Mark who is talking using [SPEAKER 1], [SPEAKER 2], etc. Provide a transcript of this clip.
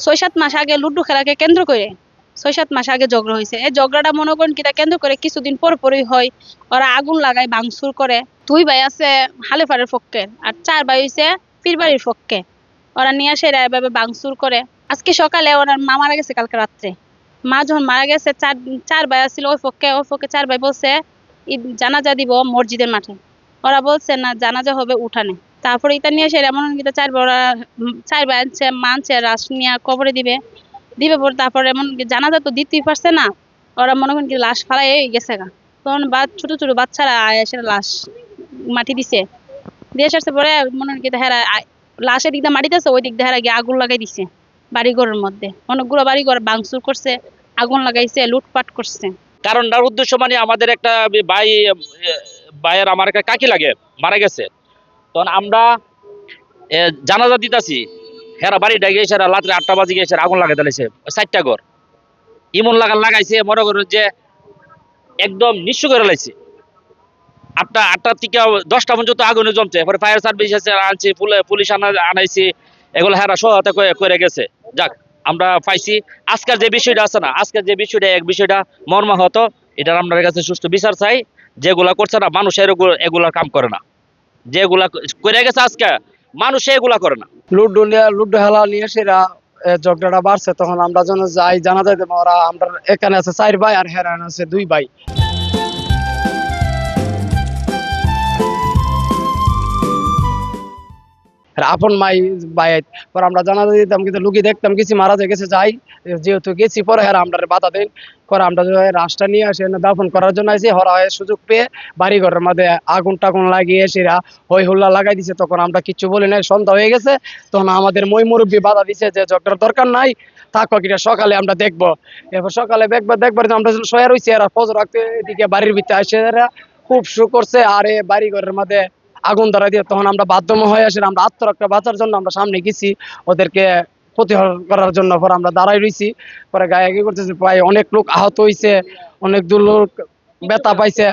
[SPEAKER 1] 6-7 মাস আগে লুডু খেলাকে কেন্দ্র করে 6-7 মাস আগে ঝগড়া হয়েছে। এই ঝগড়াটা মনে করেন কিটা কেন্দ্র করে কিছুদিন পরই হয়। ওরা আগুন লাগায়, ভাঙচুর করে। 2 ভাই আছে হালেফারের পক্ষে আর 4 ভাই হইছে পীরবাড়ির পক্ষে। ওরা নিয়ে আসে এরা এভাবে ভাঙচুর করে। আজকে সকালে ওনার মা মারা গেছে কালকে রাত্রে। মা যখন মারা গেছে 4 ভাই আছিল ওই পক্ষে 4 ভাই বলছে জানাজা দিব মসজিদের মাঠে। ওরা বলছে না, জানাজা হবে উঠানে। তারপরে এটা নিয়ে এসে এমন কিন্তু 4 ভাই ওরা 4 ভাই আনছে, মানছে লাশ নিয়ে কবরে দিবে পরে তারপরে এমন জানাজা তো দিতেই পারছে না। ওরা মনে করেন কি লাশ ফালাই গেছে গা। তখন ছোট ছোট বাচ্চারা এসে লাশ মাটি দিছে, দিয়ে আসছে পরে মনে করেন কি হেরা লাশের দিক দিয়ে মাটি দিচ্ছে, ওই দিক দিয়ে হেরা গিয়ে আগুন লাগাই দিছে বাড়িঘরের মধ্যে। অনেকগুলো বাড়িঘর ভাঙচুর করছে, আগুন লাগাইছে, লুটপাট করছে।
[SPEAKER 2] কারণটার উদ্দেশ্য মানে আমাদের একটা ভাইয়ের আমার একটা কাকি লাগে মারা গেছে। তখন আমরা জানাজা দিতাছি, হেরা বাড়িটা গিয়েছে রাত্রে 8টা বাজে গিয়েছে আগুন লাগাই দিয়েছে 4টা ঘর। ইমন লাগাইছে মনে করেন যে একদম নিঃস্ব করে লাইছে। 8টা থেকে 10টা পর্যন্ত আগুনে জমছে। পরে ফায়ার সার্ভিস আনছি, পুলিশ আনাইছি, এগুলো হেরা সহায়তা করে গেছে। যাক, আমরা পাইছি। আজকের যে বিষয়টা আছে না, আজকের যে বিষয়টা বিষয়টা মর্মাহত, এটার আপনার কাছে সুষ্ঠু বিচার চাই। যেগুলা করছে না মানুষ এগুলা কাম করে না, যেগুলা করে গেছে আজকে মানুষ এগুলা করে না।
[SPEAKER 3] লুডো খেলা নিয়ে সেরা ঝগড়াটা বাড়ছে। তখন আমরা যখন যাই জানা যাইতে ওরা আমরা এখানে আছে 4 ভাই আর হেরান আছে 2 ভাই। আপন ভাই পরে আমরা জানা দিতাম, কিন্তু লুকি দেখতাম কিছু মারা যায় গেছে যাই, যেহেতু গেছি পরে হেরা আমরা বাধা দেন করে। আমরা রাশটা নিয়ে আসে দাফন করার জন্য আসি, হরা হয়ে সুযোগ পেয়ে বাড়ি ঘরের মধ্যে আগুন টাগুন লাগিয়ে সেরা হই হুল্লা লাগাই দিছে। তখন আমরা কিচ্ছু বলি নাই, সন্ধ্যা হয়ে গেছে। তখন আমাদের মই মুরব্বী বাধা দিছে যে ঝগড়ার দরকার নাই, থাকো কিনা সকালে আমরা দেখবো। এরপর সকালে দেখবার আমরা যখন শোয়া রয়েছি এরা ফজর রাখতে এদিকে বাড়ির ভিতরে আসে এরা খুব শু করছে। আর এ বাড়ি ঘরের মধ্যে আগুন ধরা দিয়ে তখন আমরা বাধ্য হয়ে আসি, আমরা আত্মরক্ষা বাঁচার জন্য আমরা সামনে গেছি ওদেরকে প্রতিহত করার জন্য। পরে আমরা দাঁড়াই রয়েছি, পরে গায়ে করতেছি, প্রায় অনেক লোক আহত হয়েছে, অনেক দূর লোক ব্যথা পাইছে।